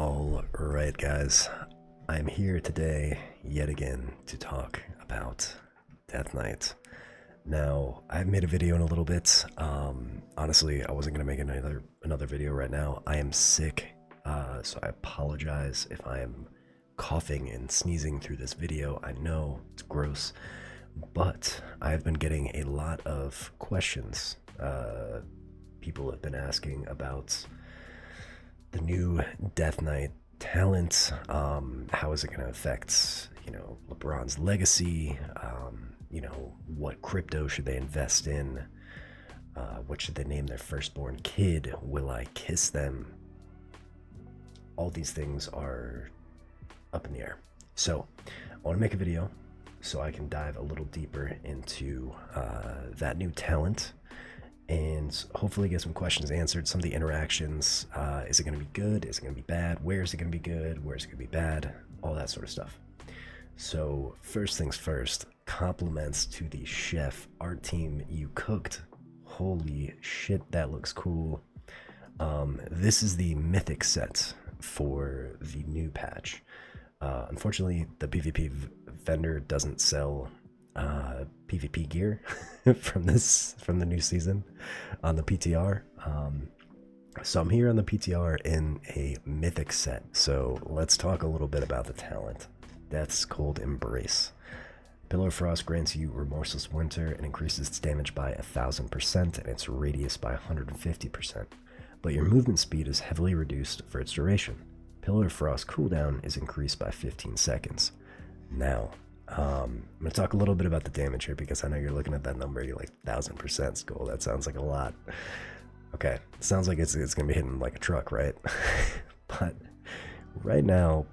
Alright guys, I'm here today yet again to talk about Death Knight. Now, I've made a video in a little bit. Honestly, I wasn't going to make another video right now. I am sick, so I apologize if I am coughing and sneezing through this video. I know it's gross, but I've been getting a lot of questions. People have been asking about the new Death Knight talent. How is it going to affect, LeBron's legacy? What crypto should they invest in? What should they name their firstborn kid? Will I kiss them? All these things are up in the air. So I want to make a video so I can dive a little deeper into that new talent and hopefully get some questions answered. Some of the interactions, is it going to be good? Is it going to be bad? Where is it going to be good? Where is it going to be bad? All that sort of stuff. So first things first, compliments to the chef art team. You cooked. Holy shit, that looks cool. This is the mythic set for the new patch. Unfortunately, the PvP vendor doesn't sell PvP gear from the new season on the PTR. So I'm here on the PTR in a mythic set. So let's talk a little bit about the talent. Death's Cold Embrace. Pillar of Frost grants you Remorseless Winter and increases its damage by 1000% and its radius by 150%, but your movement speed is heavily reduced for its duration. Pillar of Frost cooldown is increased by 15 seconds. Now, I'm going to talk a little bit about the damage here because I know you're looking at that number, you're like 1000% Skull. That sounds like a lot. Okay, it sounds like it's going to be hitting like a truck, right? But right now,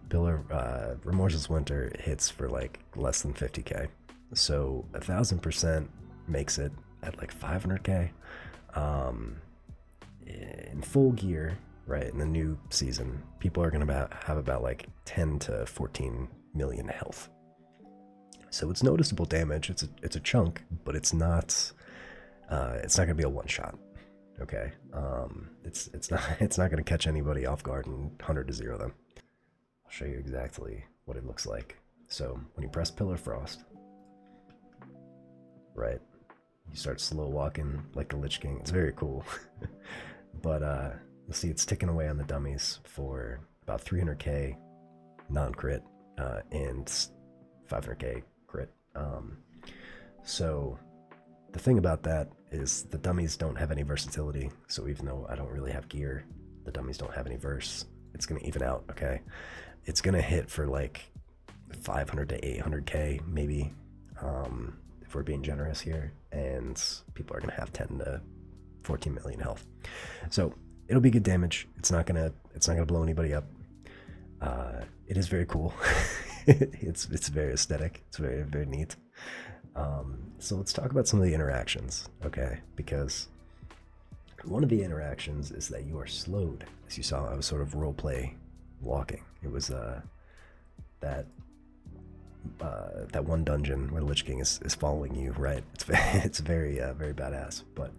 Remorseless Winter hits for like less than 50k. So 1000% makes it at like 500k. In full gear, right, in the new season, people are going to have about like 10 to 14 million health. So it's noticeable damage. It's a chunk, but it's not going to be a one shot. Okay, it's not going to catch anybody off guard and 100-0 them. I'll show you exactly what it looks like. So when you press Pillar Frost, right, you start slow walking like the Lich King. It's very cool. But you'll see it's ticking away on the dummies for about 300k non-crit and 500k crit. So the thing about that is the dummies don't have any versatility. So even though I don't really have gear, the dummies don't have any verse. It's going to even out, okay? It's going to hit for like 500 to 800k maybe, if we're being generous here, and people are going to have 10 to 14 million health. So it'll be good damage. It's not gonna blow anybody up. It is very cool. It's very aesthetic. It's very, very neat. So let's talk about some of the interactions, okay? Because one of the interactions is that you are slowed. As you saw, I was sort of roleplay walking. It was that one dungeon where Lich King is following you, right? It's very badass. But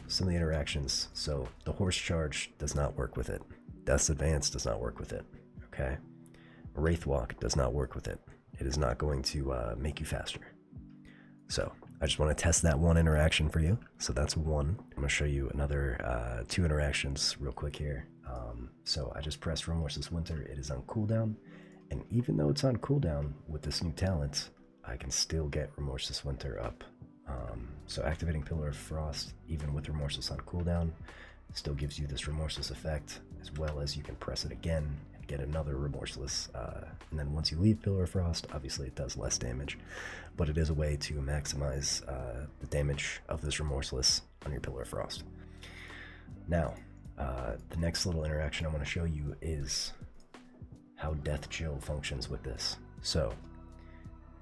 some of the interactions. So the horse charge does not work with it. Death's Advance does not work with it. Okay. Wraith Walk does not work with it. It is not going to make you faster. So I just want to test that one interaction for you. So that's one. I'm going to show you another two interactions real quick here. So I just pressed Remorseless Winter. It is on cooldown. And even though it's on cooldown with this new talent, I can still get Remorseless Winter up. So activating Pillar of Frost, even with Remorseless on cooldown, still gives you this Remorseless effect, as well as you can press it again and get another Remorseless. And then once you leave Pillar of Frost, obviously it does less damage, but it is a way to maximize the damage of this Remorseless on your Pillar of Frost. Now, the next little interaction I want to show you is how Deathchill functions with this. So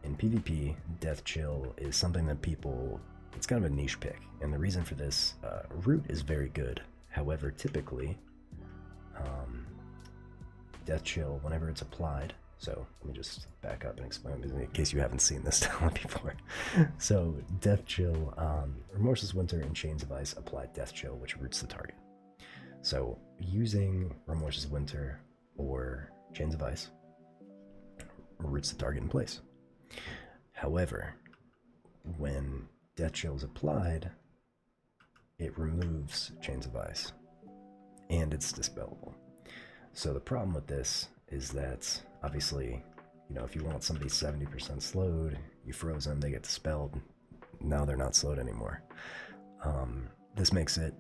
in PvP, Deathchill is something that it's kind of a niche pick. And the reason for this, Root is very good. However, typically, Deathchill, whenever it's applied, so let me just back up and explain in case you haven't seen this talent before. So Deathchill, Remorseless Winter and Chains of Ice apply Deathchill, which roots the target. So using Remorseless Winter or Chains of Ice roots the target in place. However, when Deathchill is applied, it removes Chains of Ice, and it's dispellable. So the problem with this is that, obviously, you know, if you want somebody 70% slowed, you froze them, they get dispelled, now they're not slowed anymore. This makes it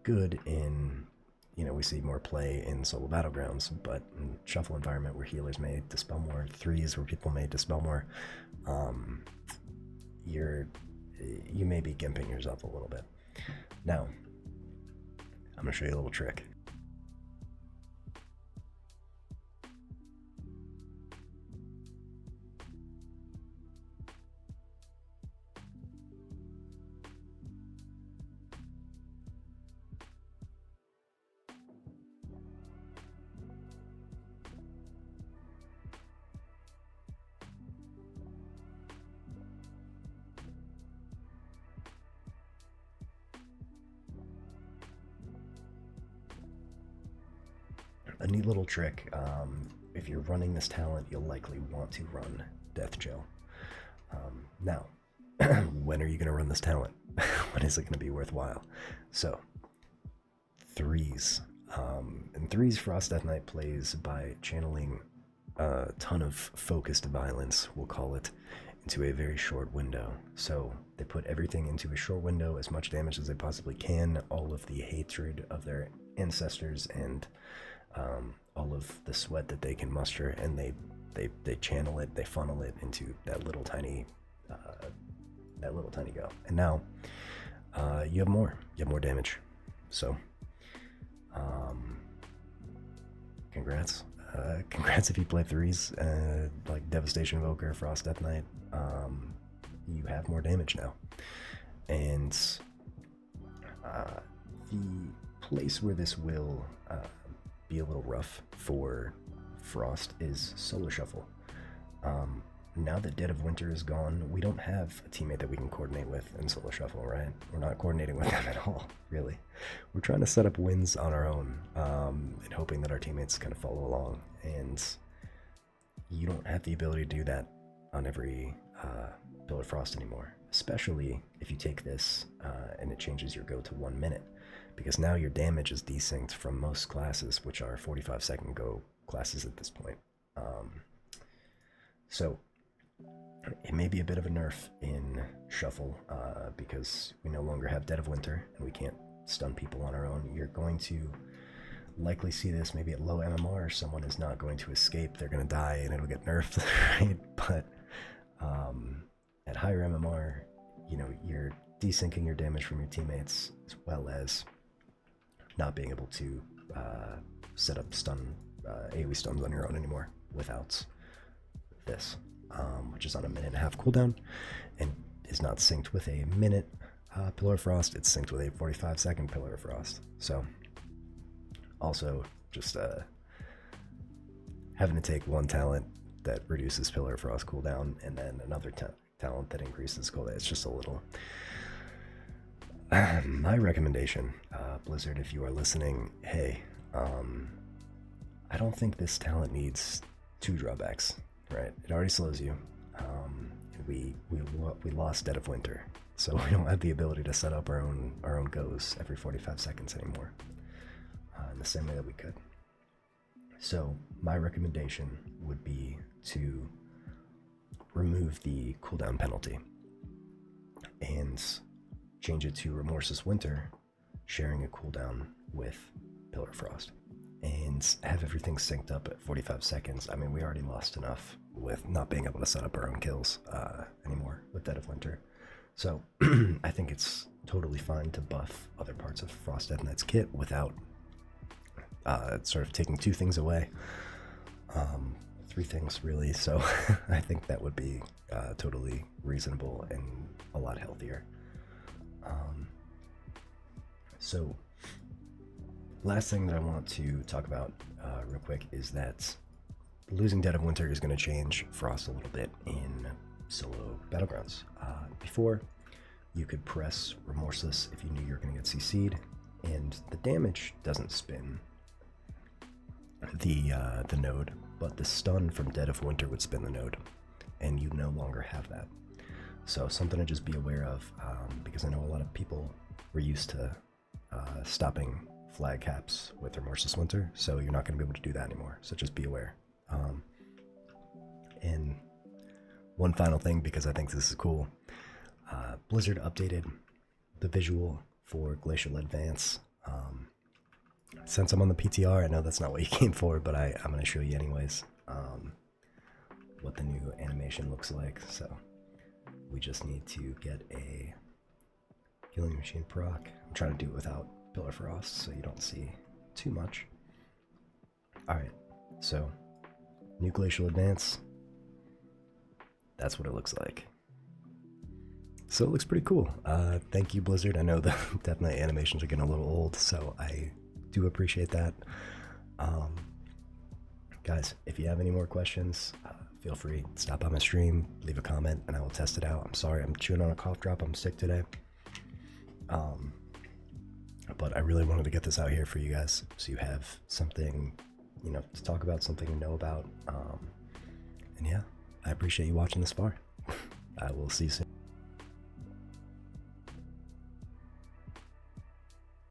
good in, you know, we see more play in solo battlegrounds, but in shuffle environment where healers may dispel more, threes where people may dispel more, you may be gimping yourself a little bit. Now, I'm going to show you a little trick. A neat little trick, if you're running this talent, you'll likely want to run Deathchill. Now, when are you going to run this talent? When is it going to be worthwhile? So, threes. And threes, Frost Death Knight plays by channeling a ton of focused violence, we'll call it, into a very short window. So they put everything into a short window, as much damage as they possibly can, all of the hatred of their ancestors, and all of the sweat that they can muster, and they channel it, they funnel it into that little tiny go. And now you have more damage. So congrats if you play threes, like Devastation Evoker, Frost Death Knight. You have more damage now, and the place where this will be a little rough for Frost is solo shuffle. Now that Dead of Winter is gone, we don't have a teammate that we can coordinate with in solo shuffle, right? We're not coordinating with them at all, really. We're trying to set up wins on our own, and hoping that our teammates kind of follow along. And you don't have the ability to do that on every Pillar Frost anymore, especially if you take this and it changes your go to 1 minute, because now your damage is desynced from most classes, which are 45-second go classes at this point. So it may be a bit of a nerf in Shuffle, because we no longer have Dead of Winter and we can't stun people on our own. You're going to likely see this maybe at low MMR. Someone is not going to escape, they're going to die and it'll get nerfed, right? But at higher MMR, you know, you're desyncing your damage from your teammates, as well as not being able to set up AoE stuns on your own anymore without this, which is on a 1.5-minute cooldown and is not synced with a minute Pillar of Frost. It's synced with a 45-second Pillar of Frost. So also just having to take one talent that reduces Pillar of Frost cooldown and then another talent that increases cooldown. It's just a little. My recommendation, Blizzard, if you are listening, hey, I don't think this talent needs 2 drawbacks, right? It already slows you. We lost Dead of Winter, so we don't have the ability to set up our own goes every 45 seconds anymore, in the same way that we could. So my recommendation would be to remove the cooldown penalty and change it to Remorseless Winter, sharing a cooldown with Pillar of Frost, and have everything synced up at 45 seconds. I mean, we already lost enough with not being able to set up our own kills anymore with Dead of Winter. So I think it's totally fine to buff other parts of Frost Death Knight's kit without sort of taking 2 things away. 3 things, really. So I think that would be totally reasonable and a lot healthier. So last thing that I want to talk about real quick is that losing Dead of Winter is going to change Frost a little bit in solo battlegrounds. Before, you could press Remorseless if you knew you were going to get CC'd, and the damage doesn't spin the node, but the stun from Dead of Winter would spin the node, and you no longer have that. So something to just be aware of, because I know a lot of people were used to stopping flag caps with Remorseless Winter, so you're not going to be able to do that anymore, so just be aware. And one final thing, because I think this is cool, Blizzard updated the visual for Glacial Advance. Since I'm on the PTR, I know that's not what you came for, but I'm going to show you anyways what the new animation looks like. So we just need to get a Healing Machine proc. I'm trying to do it without Pillar Frost so you don't see too much. Alright, so new Glacial Advance. That's what it looks like. So it looks pretty cool. Thank you, Blizzard. I know the Death Knight animations are getting a little old, so I do appreciate that. Guys, if you have any more questions, feel free to stop by my stream, leave a comment, and I will test it out. I'm sorry, I'm chewing on a cough drop. I'm sick today. But I really wanted to get this out here for you guys, so you have something, you know, to talk about, something to know about. And yeah, I appreciate you watching this far. I will see you soon.